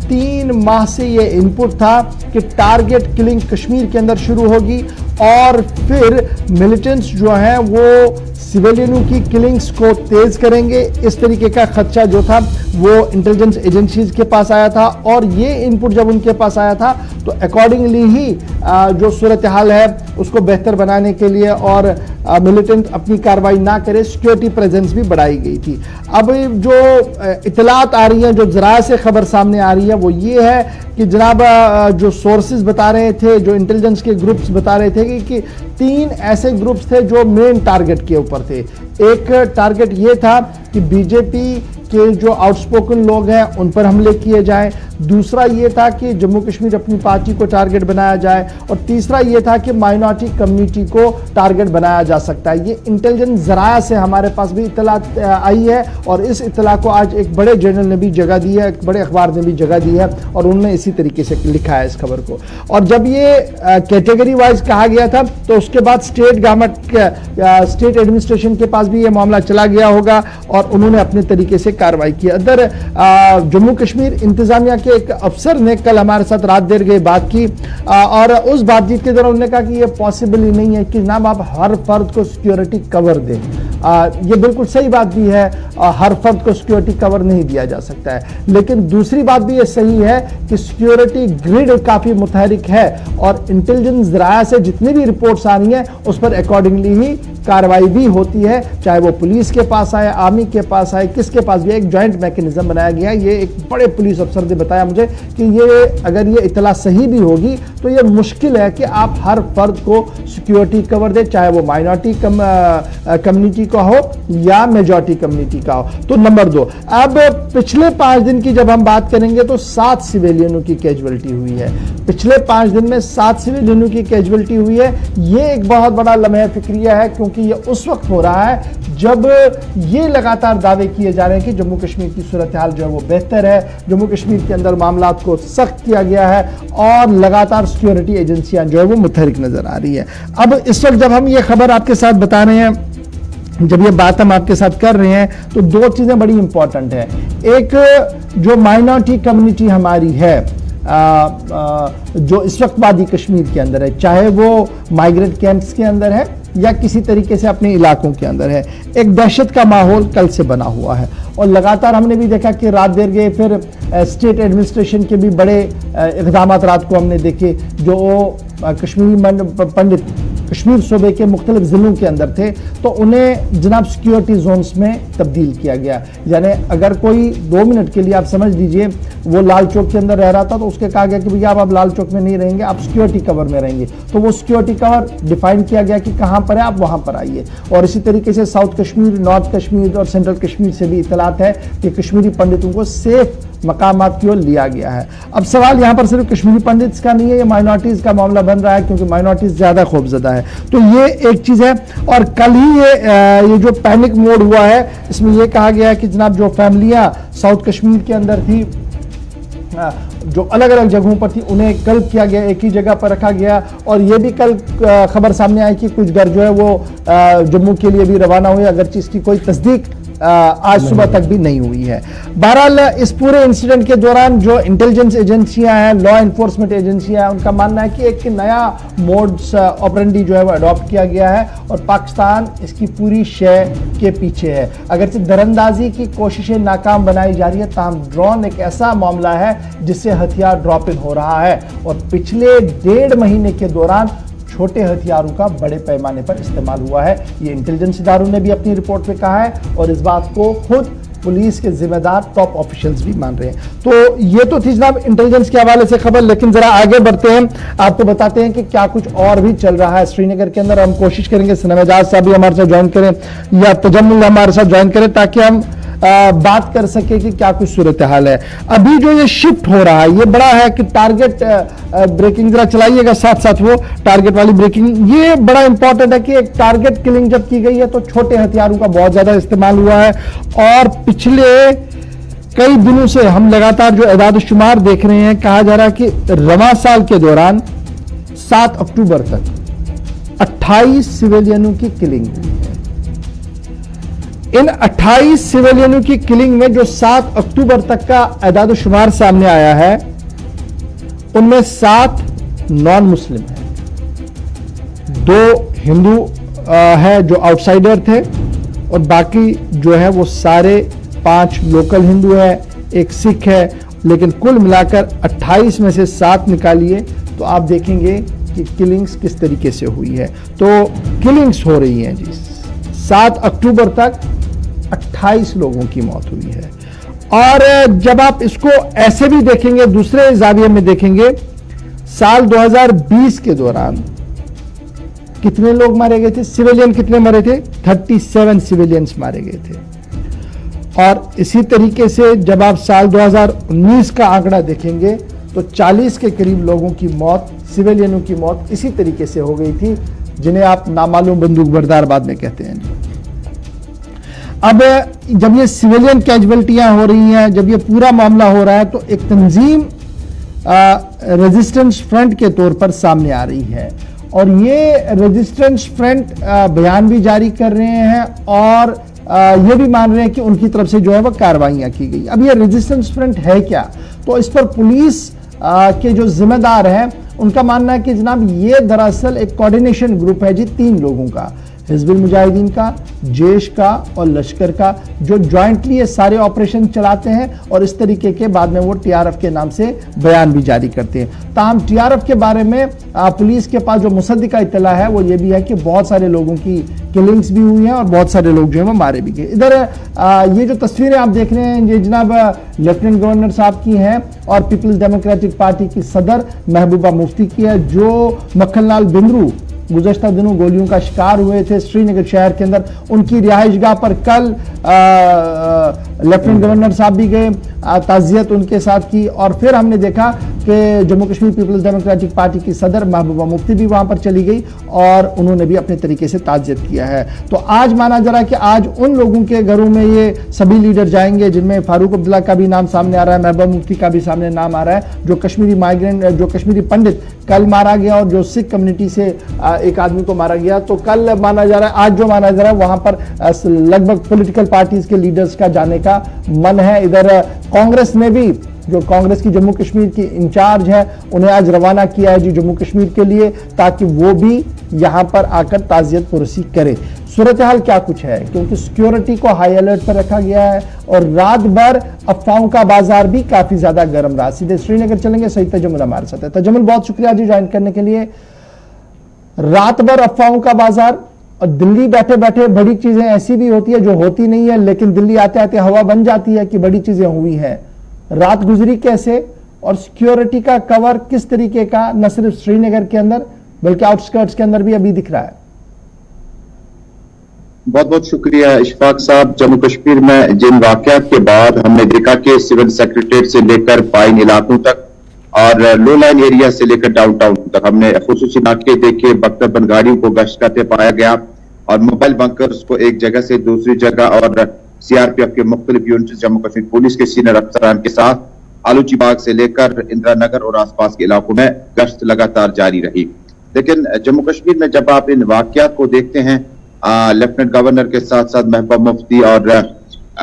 3 माह से ये इनपुट था कि टारगेट किलिंग कश्मीर के अंदर शुरू होगी اور پھر ملیٹنٹس جو ہیں وہ سویلینوں کی کلنگز کو تیز کریں گے. اس طریقے کا خدشہ جو تھا وہ انٹیلیجنس ایجنسیز کے پاس آیا تھا, اور یہ انپٹ جب ان کے پاس آیا تھا تو اکارڈنگلی ہی جو صورتحال ہے اس کو بہتر بنانے کے لیے اور ملیٹنٹ اپنی کارروائی نہ کرے, سیکیورٹی پریزنس بھی بڑھائی گئی تھی. اب جو اطلاعات آ رہی ہیں, جو ذرائع سے خبر سامنے آ رہی ہے, وہ یہ ہے کہ جناب جو سورسز بتا رہے تھے, جو انٹیلیجنس کے گروپس بتا رہے تھے کہ 3 ایسے گروپس تھے جو مین ٹارگٹ کے اوپر تھے. ایک ٹارگٹ یہ تھا کہ بی جے پی کے جو آؤٹ سپوکن لوگ ہیں ان پر حملے کیے جائیں, دوسرا یہ تھا کہ جموں کشمیر اپنی پارٹی کو ٹارگٹ بنایا جائے, اور تیسرا یہ تھا کہ مائنورٹی کمیونٹی کو ٹارگٹ بنایا جا سکتا ہے. یہ انٹیلیجنس ذرائع سے ہمارے پاس بھی اطلاعات آئی ہے, اور اس اطلاع کو آج ایک بڑے جرنل نے بھی جگہ دی ہے, ایک بڑے اخبار نے بھی جگہ دی ہے, اور انہوں نے اسی طریقے سے لکھا ہے اس خبر کو. اور جب یہ کیٹیگری وائز کہا گیا تھا تو اس کے بعد اسٹیٹ گورنمنٹ, اسٹیٹ ایڈمنسٹریشن کے پاس بھی یہ معاملہ چلا گیا ہوگا, اور انہوں نے اپنے طریقے سے کارروائی کی. ادھر جموں کشمیر انتظامیہ کے ایک افسر نے کل ہمارے ساتھ رات دیر گئے بات کی, اور اس بات چیت کے دوران انہوں نے کہا کہ یہ پاسبل ہی نہیں ہے کہ جناب آپ ہر فرد کو سیکیورٹی کور دیں. یہ بالکل صحیح بات بھی ہے, ہر فرد کو سیکیورٹی کور نہیں دیا جا سکتا ہے, لیکن دوسری بات بھی یہ صحیح ہے کہ سیکیورٹی گریڈ کافی متحرک ہے, اور انٹیلیجنس ذرائع سے جتنی بھی رپورٹس آ رہی ہیں اس پر اکارڈنگلی ہی کارروائی بھی ہوتی ہے, چاہے وہ پولیس کے پاس آئے, آرمی کے پاس آئے, کس کے پاس بھی. ایک جوائنٹ میکنزم بنایا گیا ہے. یہ ایک بڑے پولیس افسر نے بتایا مجھے کہ یہ اگر یہ اطلاع صحیح بھی ہوگی تو یہ مشکل ہے کہ آپ ہر فرد کو سیکیورٹی کور دیں, چاہے وہ مائنورٹی کمیونٹی کا ہو یا میجورٹی کمیونٹی کا ہو. تو نمبر 2, اب پچھلے 5 دن کی جب ہم بات کریں گے تو 7 سویلینوں کی کیجویلٹی ہوئی ہے. پچھلے 5 دن میں 7 سویلینوں کی کیجویلٹی ہوئی ہے. یہ ایک بہت بڑا لمحہ فکریہ ہے, کیونکہ یہ اس وقت ہو رہا ہے جب یہ لگاتار دعوے کیے جا رہے ہیں کہ جموں کشمیر کی صورتحال جو ہے وہ بہتر ہے, جموں کشمیر کے اندر معاملات کو سخت کیا گیا ہے, اور لگاتار سیکیورٹی ایجنسیاں جو ہے وہ متحرک نظر آ رہی ہے. اب اس وقت جب ہم یہ خبر آپ کے ساتھ بتا رہے ہیں, جب یہ بات ہم آپ کے ساتھ کر رہے ہیں, تو 2 چیزیں بڑی امپورٹنٹ ہیں. ایک جو مائنورٹی کمیونٹی ہماری ہے جو اس وقت وادی کشمیر کے اندر ہے, چاہے وہ مائیگرنٹ کیمپس کے اندر ہے یا کسی طریقے سے اپنے علاقوں کے اندر ہے, ایک دہشت کا ماحول کل سے بنا ہوا ہے. اور لگاتار ہم نے بھی دیکھا کہ رات دیر گئے پھر اسٹیٹ ایڈمنسٹریشن کے بھی بڑے اقدامات رات کو ہم نے دیکھے, جو کشمیری پنڈت کشمیر صوبے کے مختلف ضلعوں کے اندر تھے تو انہیں جناب سیکیورٹی زونز میں تبدیل کیا گیا. یعنی اگر کوئی 2 منٹ کے لیے آپ سمجھ لیجئے وہ لال چوک کے اندر رہ رہا تھا تو اس کے کہا گیا کہ بھئی آپ لال چوک میں نہیں رہیں گے, آپ سیکیورٹی کور میں رہیں گے. تو وہ سیکیورٹی کور ڈیفائن کیا گیا کہ کہاں پر ہے, آپ وہاں پر آئیے. اور اسی طریقے سے ساؤتھ کشمیر, نارتھ کشمیر اور سینٹرل کشمیر سے بھی اطلاعات ہے کہ کشمیری پنڈتوں کو سیف مقامات کی اور لیا گیا ہے. اب سوال یہاں پر صرف کشمیری پنڈتس کا نہیں ہے, یہ مائنورٹیز کا معاملہ بن رہا ہے, کیونکہ مائنورٹیز زیادہ خوفزدہ ہے. تو یہ ایک چیز ہے. اور کل ہی یہ جو پینک موڈ ہوا ہے, اس میں یہ کہا گیا ہے کہ جناب جو فیملیاں ساؤتھ کشمیر کے اندر تھی, جو الگ الگ جگہوں پر تھی, انہیں کلب کیا گیا, ایک ہی جگہ پر رکھا گیا. اور یہ بھی کل خبر سامنے آئی کہ کچھ گھر جو ہے وہ جموں کے لیے بھی روانہ ہوئے, اگرچہ اس کی کوئی تصدیق آج صبح تک بھی نہیں ہوئی ہے. بہرحال اس پورے انسیڈنٹ کے دوران جو انٹیلیجنس ایجنسیاں ہیں, لا انفورسمنٹ ایجنسیاں ہیں, ان کا ماننا ہے کہ ایک نیا موڈس آپرینڈی جو ہے وہ اڈاپٹ کیا گیا ہے, اور پاکستان اس کی پوری شے کے پیچھے ہے. اگرچہ دراندازی کی کوششیں ناکام بنائی جا رہی ہے, تاہم ڈرون ایک ایسا معاملہ ہے جس سے ہتھیار ڈراپ ان ہو رہا ہے, اور پچھلے 1.5 مہینے کے دوران چھوٹے ہتھیاروں کا بڑے پیمانے پر استعمال ہوا ہے. یہ انٹیلیجنس اداروں نے بھی اپنی رپورٹ میں کہا ہے, اور اس بات کو خود پولیس کے ذمہ دار ٹاپ آفیشلز بھی مان رہے ہیں. تو یہ تو تھی جناب انٹیلیجنس کے حوالے سے خبر, لیکن ذرا آگے بڑھتے ہیں, آپ کو بتاتے ہیں کہ کیا کچھ اور بھی چل رہا ہے سری نگر کے اندر. ہم کوشش کریں گے سنم اعجاز صاحب بھی ہمارے ساتھ جوائن کریں یا تجمل ہمارے ساتھ جوائن کریں, تاکہ ہم بات کر سکے کہ کیا کچھ صورتحال ہے. ابھی جو یہ شفٹ ہو رہا ہے یہ بڑا ہے کہ ٹارگٹ بریکنگ, ذرا چلائیے گا ساتھ ساتھ وہ ٹارگٹ والی بریکنگ. یہ بڑا امپورٹنٹ ہے کہ ایک ٹارگٹ کلنگ جب کی گئی ہے تو چھوٹے ہتھیاروں کا بہت زیادہ استعمال ہوا ہے, اور پچھلے کئی دنوں سے ہم لگاتار جو اعداد و شمار دیکھ رہے ہیں, کہا جا رہا ہے کہ رواں سال کے دوران 7 اکتوبر تک 28 سویلینوں کی کلنگ ہوئی ہے. ان 28 سویلینوں کی کلنگ میں جو 7 اکتوبر تک کا اعداد و شمار سامنے آیا ہے, ان میں 7 نان مسلم ہیں, 2 हिंदू है जो आउटसाइडर थे और बाकी जो है वो सारे 5 लोकल हिंदू है, एक सिख है, लेकिन कुल मिलाकर 28 में से 7 निकालिए तो आप देखेंगे कि किलिंग्स किस तरीके से हुई है। तो किलिंग्स हो रही हैं जी, 7 अक्टूबर तक 28 लोगों की मौत हुई है। और जब आप इसको ऐसे भी देखेंगे, दूसरे जाविये में देखेंगे, साल 2020 के दौरान कितने लोग मारे गए थे, सिविलियन कितने मरे थे, 37 सिविलियंस मारे गए थे। और इसी तरीके से जब आप साल 2019 का आंकड़ा देखेंगे तो 40 के करीब लोगों की मौत, सिविलियनों की मौत इसी तरीके से हो गई थी, जिन्हें आप नामालूम बंदूक बरदार बाद में कहते हैं। अब जब ये सिविलियन कैजुअल्टियां हो रही हैं, जब ये पूरा मामला हो रहा है, तो एक तंजीम रेजिस्टेंस फ्रंट के तौर पर सामने आ रही है और ये रेजिस्टेंस फ्रंट बयान भी जारी कर रहे हैं और ये भी मान रहे हैं कि उनकी तरफ से जो है वो कार्रवाइयां की गई। अब ये रेजिस्टेंस फ्रंट है क्या, तो इस पर पुलिस के जो जिम्मेदार हैं उनका मानना है कि जनाब ये दरअसल एक कोऑर्डिनेशन ग्रुप है जी, 3 लोगों का, हिजबुल मुजाहिदीन का, जैश का और लश्कर का, जो ज्वाइंटली ये सारे ऑपरेशन चलाते हैं और इस तरीके के बाद में वो टीआरएफ के नाम से बयान भी जारी करते हैं। ताहम टीआरएफ के बारे में पुलिस के पास जो मुसद्दिका इत्तला है वो ये भी है कि बहुत सारे लोगों की किलिंग्स भी हुई हैं और बहुत सारे लोग जो है वो मारे भी गए। इधर ये जो तस्वीरें आप देख रहे हैं ये जनाब लेफ्टिनेंट गवर्नर साहब की हैं और पीपल्स डेमोक्रेटिक पार्टी की सदर महबूबा मुफ्ती की है, जो मक्खनलाल बिंद्रू गुज़श्ता दिनों गोलियों का शिकार हुए थे श्रीनगर शहर के अंदर, उनकी रिहाइशगाह पर कल लेफ्टिनेंट गवर्नर साहब भी गए, ताज़ियत उनके साथ की और फिर हमने देखा कि Jammu Kashmir Peoples Democratic Party की सदर महबूबा मुफ्ती भी वहां पर चली गई और उन्होंने भी अपने तरीके से ताज़ियत किया है। तो आज माना जा रहा है कि आज उन लोगों के घरों में ये सभी लीडर जाएंगे जिनमें फारूक अब्दुल्ला का भी नाम सामने आ रहा है, महबूबा मुफ्ती का भी सामने नाम आ रहा है, जो कश्मीरी माइग्रेंट, जो कश्मीरी पंडित कल मारा गया और जो सिख कम्युनिटी से एक आदमी को मारा गया। तो कल माना जा रहा है, आज जो माना जा रहा है वहां पर लगभग पॉलिटिकल पार्टीज के लीडर्स का जाने का मन है। इधर कांग्रेस ने भी, जो कांग्रेस की जम्मू कश्मीर की इंचार्ज है, उन्हें आज रवाना किया है जी जम्मू कश्मीर के लिए, ताकि वो भी यहां पर आकर ताज़ियत पुरसी करे। सूरत हाल क्या कुछ है, क्योंकि सिक्योरिटी को हाई अलर्ट पर रखा गया है और रात भर अफवाहों का बाजार भी काफी ज्यादा गर्म रहा। सीधे श्रीनगर चलेंगे, सही तजम्मुल हमारे साथ है। तजम्मुल बहुत शुक्रिया जी ज्वाइन करने के लिए। रात भर अफवाहों का बाजार और दिल्ली बैठे बैठे बड़ी चीजें ऐसी भी होती है जो होती नहीं है, लेकिन दिल्ली आते आते हवा बन जाती है कि बड़ी चीजें हुई हैं। रात गुजरी कैसे और सिक्योरिटी का कवर किस तरीके का, न सिर्फ श्रीनगर के अंदर बल्कि आउटस्कर्ट्स के अंदर भी अभी दिख रहा है। बहुत बहुत शुक्रिया इशफाक साहब। जम्मू कश्मीर में जिन वाकयात के बाद हमने देखा कि सिविल सेक्रेटरीट से लेकर पाइन इलाकों तक और लो लाइन एरिया से लेकर डाउन टाउन तक हमने खुसूसी नाके देखे, बख्तर गाड़ियों को गश्त करते पाया गया और मोबाइल बंकर्स को एक जगह से दूसरी जगह और सीआरपीएफ के मुख्तलिफ यूनिट जम्मू कश्मीर पुलिस के सीनियर अफसरान के साथ आलूची बाग से लेकर इंदिरा नगर और आसपास के इलाकों में गश्त लगातार जारी रही। लेकिन जम्मू कश्मीर में जब आप इन वाकयात को देखते हैं, लेफ्टिनेंट गवर्नर के साथ साथ महबूबा मुफ्ती और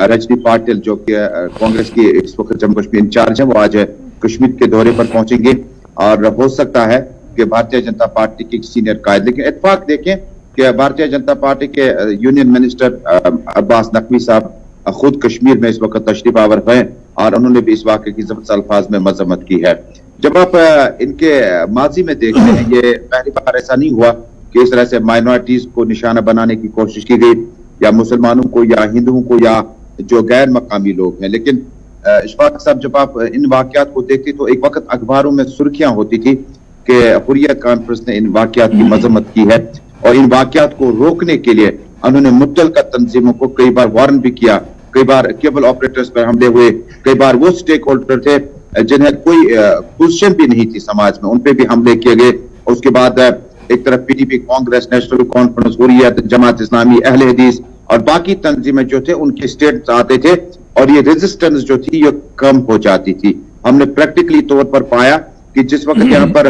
रजनी पाटिल जो कि कांग्रेस की इस वक्त जम्मू कश्मीर इंचार्ज है, वो आज कश्मीर के दौरे पर पहुंचेंगे और हो सकता है कि भारतीय जनता पार्टी के सीनियर कायद, लेकिन इत्तेफाक देखें कि भारतीय जनता पार्टी के यूनियन मिनिस्टर अब्बास नकवी साहब खुद कश्मीर में इस वक्त तशरीफ आवर हैं और उन्होंने भी इस वाक़े की जबरदस्त अल्फाज में मजम्मत की है। जब आप इनके माजी में देखते हैं, ये पहली बार ऐसा नहीं हुआ कि इस तरह से माइनॉरिटीज को निशाना बनाने की कोशिश की गई, या मुसलमानों को या हिंदुओं को या जो गैर मकामी लोग हैं। लेकिन इशफाक साहब, जब आप इन वाकयात को देखते तो एक वक्त अखबारों में सुर्खियां होती थी कि हुर्रियत कॉन्फ्रेंस ने इन वाकयात की मजम्मत की है और इन वाकयात को रोकने के लिए उन्होंने मुतल्लिका तंजीमों को कई बार वार्न भी किया, कई बार केबल ऑपरेटर्स पर हमले हुए, कई बार वो स्टेक होल्डर थे जिन्हें कोई पोजीशन भी नहीं थी समाज में, उन पर भी हमले किए गए। उसके बाद एक तरफ पीडीपी, कांग्रेस, नेशनल कॉन्फ्रेंस, हुर्रियत, जमात इस्लामी, अहले हदीस और बाकी तंजीमें जो थे उनके स्टेट्स आते थे और ये रेजिस्टेंस जो थी ये कम हो जाती थी। हमने प्रैक्टिकली तौर पर पाया कि जिस वक्त यहाँ पर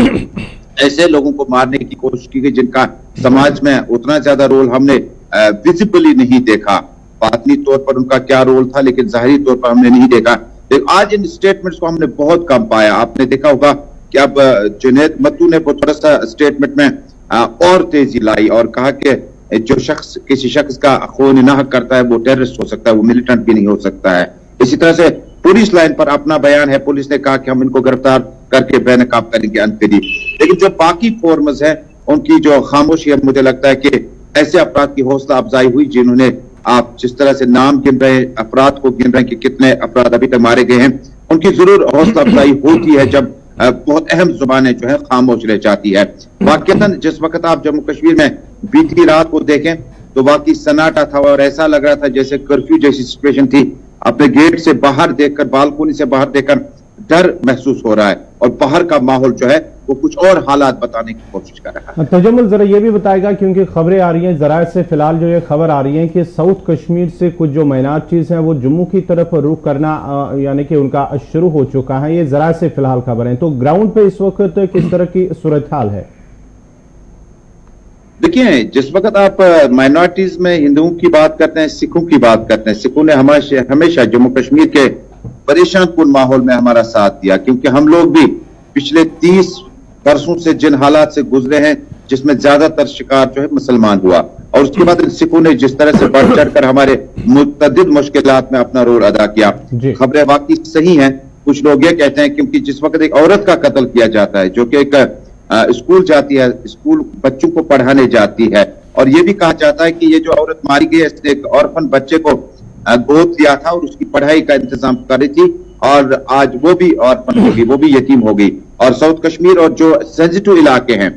ऐसे लोगों को मारने की कोशिश की गई जिनका समाज में उतना ज्यादा रोल हमने विजिबली नहीं देखा, बातनी तौर पर उनका क्या रोल था लेकिन जाहिरी तौर पर हमने नहीं देखा। लेकिन आज इन स्टेटमेंट्स को हमने बहुत कम पाया। आपने देखा होगा कि अब जुनैद मत्तू ने थोड़ा सा स्टेटमेंट में और तेजी लाई और कहा कि जो शख्स किसी शख्स का खून नाहक करता है वो टेररिस्ट हो सकता है, वो मिलिटेंट भी नहीं हो सकता है। इसी तरह से पुलिस लाइन पर अपना बयान है, पुलिस ने कहा कि हम इनको गिरफ्तार करके बेनकाब करेंगे अंतकरीब। लेकिन जो बाकी फोर्मस है उनकी जो खामोशी है, मुझे लगता है कि ऐसे अफराद की हौसला अफजाई हुई जिन्होंने, आप जिस तरह से नाम गिन रहे हैं, अफराद को गिन रहे हैं कि कितने अफराद अभी तक मारे गए हैं, उनकी जरूर हौसला अफजाई होती है जब बहुत अहम जुबानें जो है खामोश रह जाती है। वाकईतन जिस वक्त आप जम्मू कश्मीर में बीती रात को देखें तो वाकई सन्नाटा था और ऐसा लग रहा था जैसे कर्फ्यू जैसी सिचुएशन थी। अपने गेट से बाहर देखकर, बालकोनी से बाहर देखकर डर महसूस हो रहा है और बाहर का माहौल जो है वो कुछ और हालात बताने की कोशिश कर रहा है। तजम्मुल जरा ये भी बताएगा, क्योंकि खबरें आ रही हैं ज़राए से, फिलहाल जो ये खबर आ रही है कि साउथ कश्मीर से कुछ जो माइनॉर चीज है वो जम्मू की तरफ रुख करना यानी कि उनका शुरू हो चुका है। ये ज़राए से फिलहाल खबर है, तो ग्राउंड पे इस वक्त किस तरह की सूरत हाल है? देखिए, जिस वक्त आप माइनॉरिटीज में हिंदुओं की बात करते हैं, सिखों की बात करते हैं, सिखों ने हमेशा जम्मू कश्मीर के परेशान कुन माहौल में हमारा साथ दिया, क्योंकि हम लोग भी पिछले 30 बरसों से जिन हालात से गुजरे हैं जिसमें ज्यादातर शिकार जो है मुसलमान हुआ, और उसके बाद सिखों ने जिस तरह से बढ़ चढ़कर हमारे मुतअद्दिद मुश्किलात में अपना रोल अदा किया। खबरें वाकई सही हैं। कुछ लोग ये कहते हैं क्योंकि जिस वक्त एक औरत का कत्ल किया जाता है जो कि एक स्कूल जाती है, स्कूल बच्चों को पढ़ाने जाती है, और ये भी कहा जाता है कि ये जो औरत मारी गई इसने एक ऑर्फन बच्चे को गोद लिया था और उसकी पढ़ाई का इंतजाम कर रही थी, और आज वो भी ऑर्फन हो गई, वो भी यतीम हो गई। और साउथ कश्मीर और जो सेंसिटिव इलाके हैं,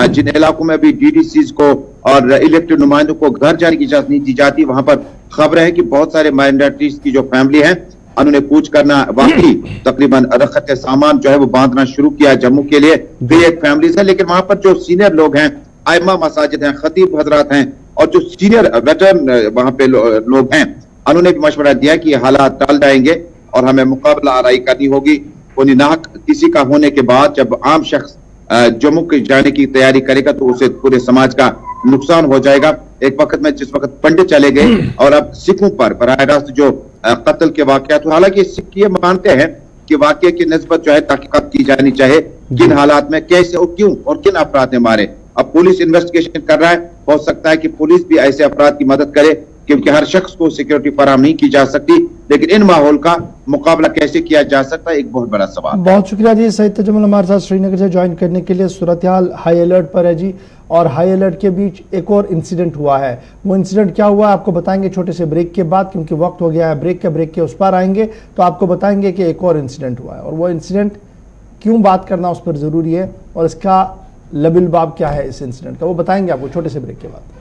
जिन इलाकों में अभी डीडीसीज को और इलेक्टेड नुमाइंदों को घर जाने की इजाजत नहीं दी जाती, वहां पर खबरें हैं कि बहुत सारे माइनॉरिटीज की जो फैमिली है उन्होंने कूच करना, वाकई तकरीबन रखत के सामान जो है वो बांधना शुरू किया जम्मू के लिए। वे एक फैमिलीज है, लेकिन वहां पर जो सीनियर लोग हैं, आइमा मसाजिद हैं, खतीब हजरात हैं और जो सीनियर वेटरन वहां पे लोग हैं, उन्होंने भी मशवरा दिया कि हालात टल जाएंगे और हमें मुकाबला आराई करनी होगी। कोई नाहक किसी का होने के बाद जब आम शख्स जम्मू के जाने की तैयारी करेगा तो उसे पूरे समाज का नुकसान हो जाएगा। एक वक्त में जिस वक्त पंडित चले गए और अब सिखों पर बराह रास्त जो कत्ल के वाकयात, हालांकि सिख ये मानते हैं कि वाकये की निस्बत जो है तहकीकात की जानी चाहिए, किन हालात में कैसे और क्यों और किन अपराध ने मारे। अब पुलिस इन्वेस्टिगेशन कर रहा है, हो सकता है कि पुलिस भी ऐसे अपराध की मदद करे, क्योंकि हर शख्स को सिक्योरिटी फराहम नहीं की जा सकती, लेकिन इन माहौल का मुकाबला कैसे किया जा सकता है एक बहुत बड़ा सवाल। बहुत शुक्रिया जी सईद तजम्मुल हमारे साथ श्रीनगर से ज्वाइन करने के लिए। सूरत हाल हाई अलर्ट पर है जी, और हाई अलर्ट के बीच एक और इंसिडेंट हुआ है। वो इंसिडेंट क्या हुआ आपको बताएंगे छोटे से ब्रेक के बाद, क्योंकि वक्त हो गया है ब्रेक के उस पार आएंगे तो आपको बताएंगे कि एक और इंसिडेंट हुआ है, और वो इंसिडेंट क्यों बात करना उस पर ज़रूरी है और इसका लबिलबाब क्या है इस इंसिडेंट का, वो बताएंगे आपको छोटे से ब्रेक के बाद।